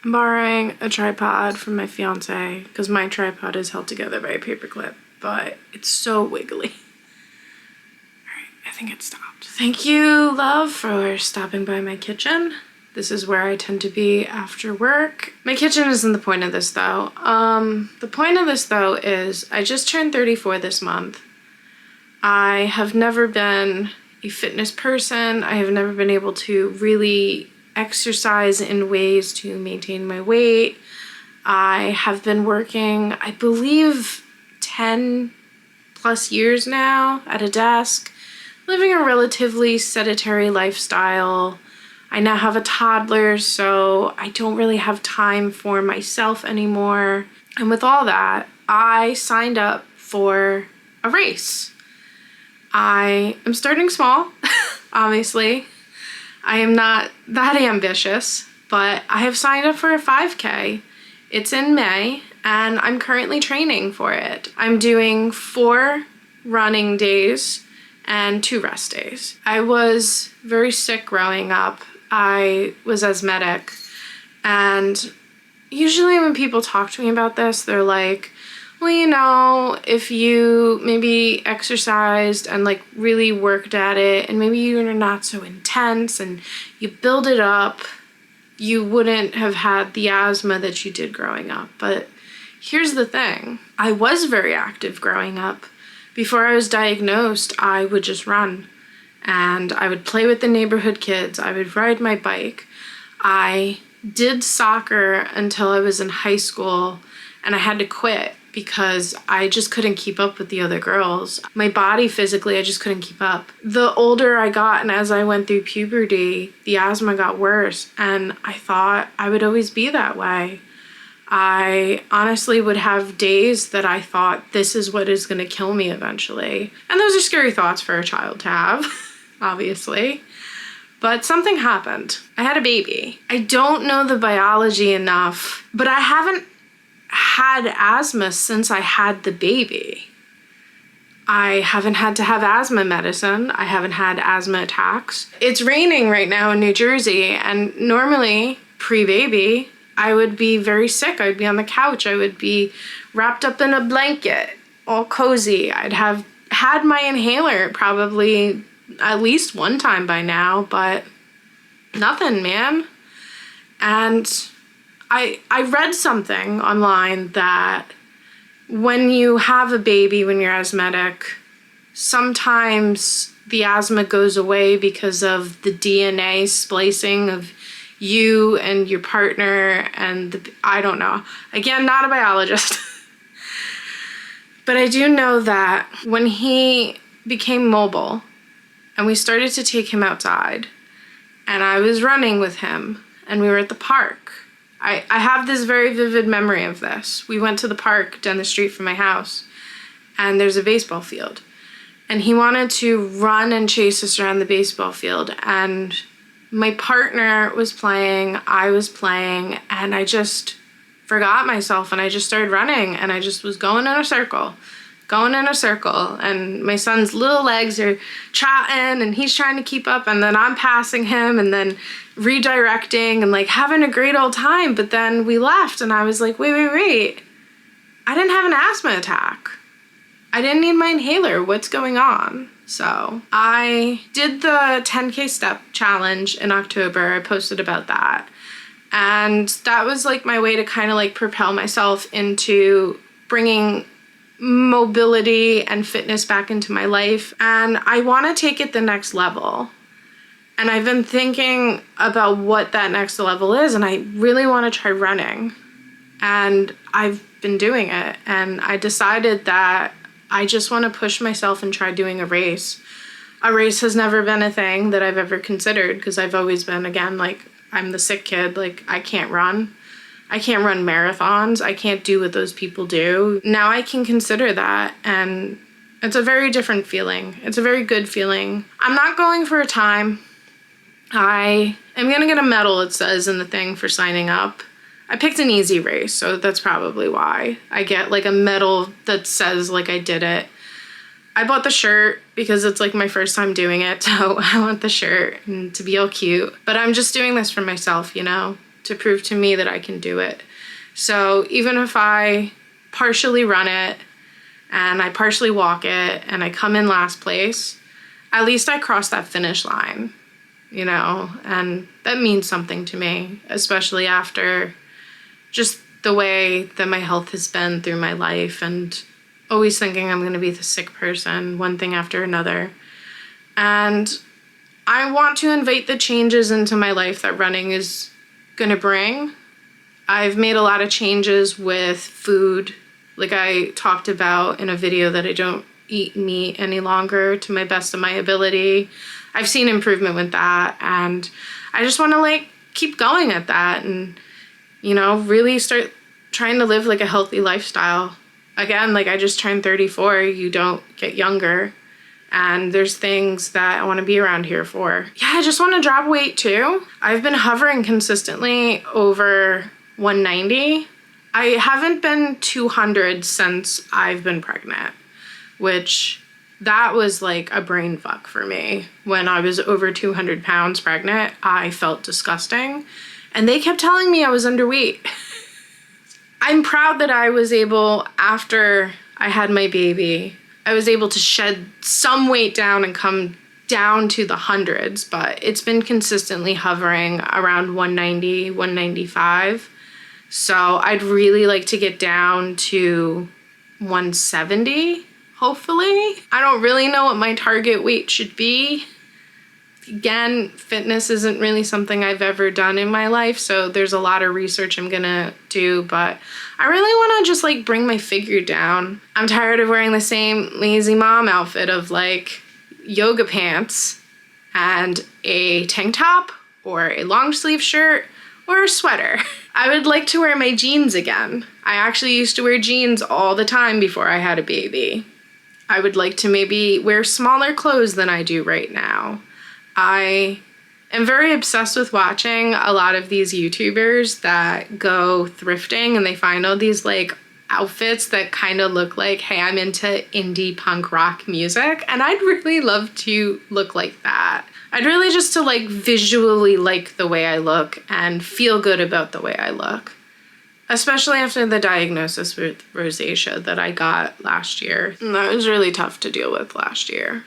I'm borrowing a tripod from my fiance because my tripod is held together by a paper clip, but it's so wiggly. Alright, I think it stopped. Thank you, love, for stopping by my kitchen. This is where I tend to be after work. My kitchen isn't the point of this though. The point of this though is I just turned 34 this month. I have never been a fitness person. I have never been able to really exercise in ways to maintain my weight. I have been working, I believe, 10 plus years now at a desk, living a relatively sedentary lifestyle. I now have a toddler, so I don't really have time for myself anymore. And with all that, I signed up for a race. I am starting small, obviously. I am not that ambitious, but I have signed up for a 5K. It's in May, and I'm currently training for it. I'm doing 4 running days and 2 rest days. I was very sick growing up. I was asthmatic, and usually when people talk to me about this, they're like, well, you know, if you maybe exercised and like really worked at it and maybe you're not so intense and you build it up, you wouldn't have had the asthma that you did growing up. But here's the thing. I was very active growing up. Before I was diagnosed, I would just run and I would play with the neighborhood kids. I would ride my bike. I did soccer until I was in high school and I had to quit because I just couldn't keep up with the other girls. My body physically, I just couldn't keep up. The older I got and as I went through puberty, the asthma got worse and I thought I would always be that way. I honestly would have days that I thought this is what is gonna kill me eventually. And those are scary thoughts for a child to have, obviously. But something happened. I had a baby. I don't know the biology enough, but I haven't had asthma since I had the baby. I haven't had to have asthma medicine. I haven't had asthma attacks. It's raining right now in New Jersey, and normally pre-baby, I would be very sick. I'd be on the couch. I would be wrapped up in a blanket, all cozy. I'd have had my inhaler probably at least one time by now, but nothing, man. And I read something online that when you have a baby, when you're asthmatic, sometimes the asthma goes away because of the DNA splicing of you and your partner and I don't know. Again, not a biologist. But I do know that when he became mobile and we started to take him outside and I was running with him and we were at the park. I have this very vivid memory of this. We went to the park down the street from my house and there's a baseball field. And he wanted to run and chase us around the baseball field. And my partner was playing, I was playing, and I just forgot myself and I just started running and I just was going in a circle. And my son's little legs are trotting and he's trying to keep up and then I'm passing him and then redirecting and like having a great old time. But then we left and I was like, wait. I didn't have an asthma attack. I didn't need my inhaler. What's going on? So I did the 10K step challenge in October. I posted about that. And that was like my way to kind of like propel myself into bringing mobility and fitness back into my life. And I want to take it the next level. And I've been thinking about what that next level is, and I really want to try running. And I've been doing it, and I decided that I just want to push myself and try doing a race. A race has never been a thing that I've ever considered because I've always been, again, like, I'm the sick kid. Like, I can't run. I can't run marathons. I can't do what those people do. Now I can consider that, and it's a very different feeling. It's a very good feeling. I'm not going for a time. I am going to get a medal, it says in the thing, for signing up. I picked an easy race, so that's probably why. I get like a medal that says like I did it. I bought the shirt because it's like my first time doing it, so I want the shirt and to be all cute. But I'm just doing this for myself, you know, to prove to me that I can do it. So even if I partially run it and I partially walk it and I come in last place, at least I crossed that finish line, you know, and that means something to me, especially after just the way that my health has been through my life and always thinking I'm going to be the sick person, one thing after another. And I want to invite the changes into my life that running is going to bring. I've made a lot of changes with food. Like I talked about in a video that I don't eat meat any longer to my best of my ability. I've seen improvement with that, and I just want to like keep going at that and, you know, really start trying to live like a healthy lifestyle. Again, like I just turned 34, you don't get younger. And there's things that I want to be around here for. Yeah, I just want to drop weight too. I've been hovering consistently over 190. I haven't been 200 since I've been pregnant, which that was like a brain fuck for me. When I was over 200 pounds pregnant, I felt disgusting. And they kept telling me I was underweight. I'm proud that I was able, after I had my baby, I was able to shed some weight down and come down to the hundreds, but it's been consistently hovering around 190, 195. So I'd really like to get down to 170, hopefully. I don't really know what my target weight should be. Again, fitness isn't really something I've ever done in my life, so there's a lot of research I'm gonna do, but I really wanna just like bring my figure down. I'm tired of wearing the same lazy mom outfit of like yoga pants and a tank top or a long sleeve shirt or a sweater. I would like to wear my jeans again. I actually used to wear jeans all the time before I had a baby. I would like to maybe wear smaller clothes than I do right now. I am very obsessed with watching a lot of these YouTubers that go thrifting and they find all these like outfits that kind of look like, hey, I'm into indie punk rock music, and I'd really love to look like that. I'd really just to like visually like the way I look and feel good about the way I look. Especially after the diagnosis with rosacea that I got last year. And that was really tough to deal with last year.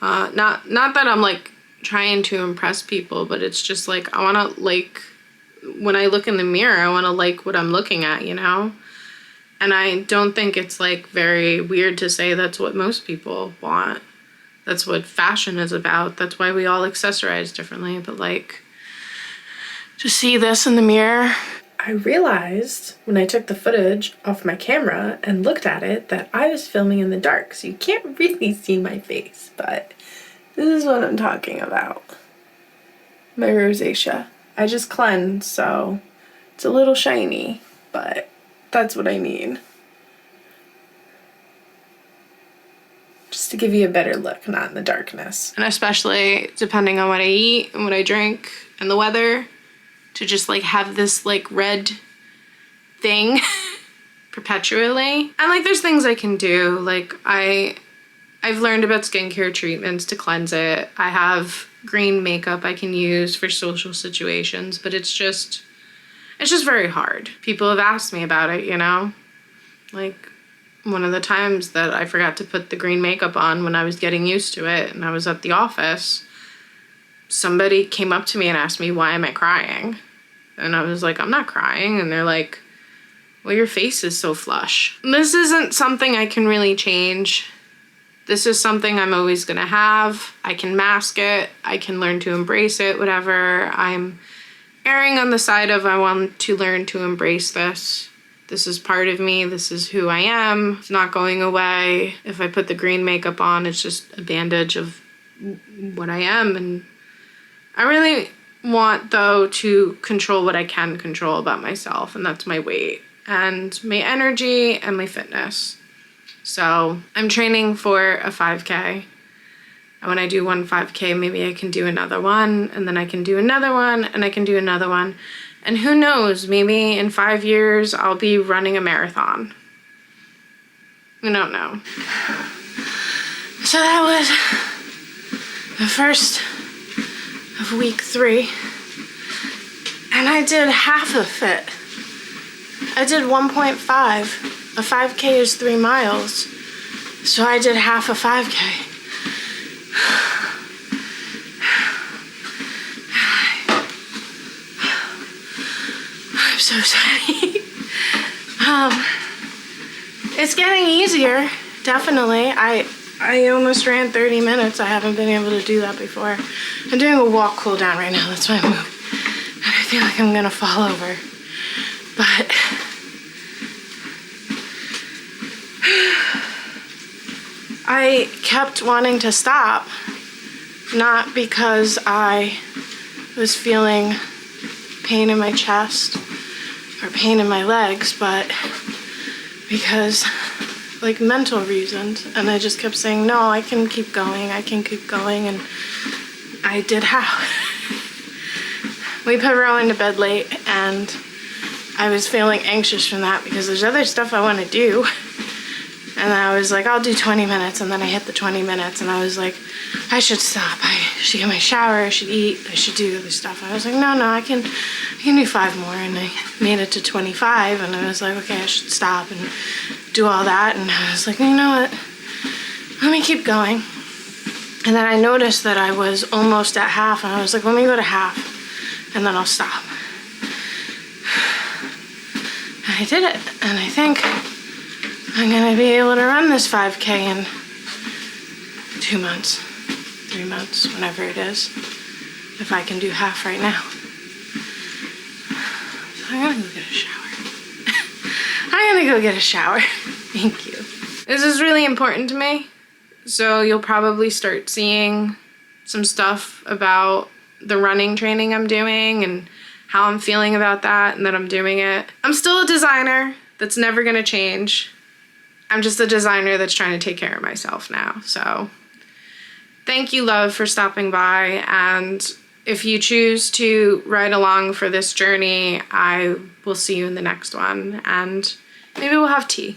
Not that I'm like trying to impress people, but it's just like I want to like, when I look in the mirror, I want to like what I'm looking at, you know? And I don't think it's like very weird to say that's what most people want. That's what fashion is about. That's why we all accessorize differently. But like, to see this in the mirror, I realized when I took the footage off my camera and looked at it that I was filming in the dark, so you can't really see my face, but this is what I'm talking about. My rosacea. I just cleansed, so it's a little shiny, but that's what I mean. Just to give you a better look, not in the darkness. And especially depending on what I eat and what I drink and the weather, to just like have this like red thing perpetually. And like there's things I can do. Like I've learned about skincare treatments to cleanse it. I have green makeup I can use for social situations, but it's just very hard. People have asked me about it, you know? Like one of the times that I forgot to put the green makeup on when I was getting used to it and I was at the office, somebody came up to me and asked me, why am I crying? And I was like, I'm not crying. And they're like, well, your face is so flush. This isn't something I can really change. This is something I'm always gonna have. I can mask it. I can learn to embrace it, whatever. I'm erring on the side of I want to learn to embrace this. This is part of me. This is who I am. It's not going away. If I put the green makeup on, it's just a bandage of what I am. And I really want, though, to control what I can control about myself, and that's my weight and my energy and my fitness. So I'm training for a 5K. And when I do one 5K, maybe I can do another one, and then I can do another one, and I can do another one. And who knows, maybe in 5 years, I'll be running a marathon. We don't know. So that was the first of week 3. And I did half of it. I did 1.5. A 5K is 3 miles. So I did half a 5K. I'm so sorry. It's getting easier, definitely. I almost ran 30 minutes. I haven't been able to do that before. I'm doing a walk cool down right now. That's why I'm moving. And I feel like I'm gonna fall over. But I kept wanting to stop, not because I was feeling pain in my chest or pain in my legs, but because, like, mental reasons. And I just kept saying, no, I can keep going, and I did half. We put Rowan to bed late, and I was feeling anxious from that because there's other stuff I want to do. And I was like, I'll do 20 minutes, and then I hit the 20 minutes, and I was like, I should stop. I should get my shower, I should eat, I should do other stuff. I was like, no, I can do 5 more, and I made it to 25, and I was like, okay, I should stop and do all that, and I was like, you know what, let me keep going. And then I noticed that I was almost at half, and I was like, let me go to half, and then I'll stop. And I did it, and I think I'm gonna be able to run this 5K in 2 months, 3 months, whenever it is, if I can do half right now. So I'm gonna go get a shower. I'm gonna go get a shower. Thank you. This is really important to me, so you'll probably start seeing some stuff about the running training I'm doing and how I'm feeling about that and that I'm doing it. I'm still a designer. That's never gonna change. I'm just a designer that's trying to take care of myself now. So thank you, love, for stopping by. And if you choose to ride along for this journey, I will see you in the next one. And maybe we'll have tea.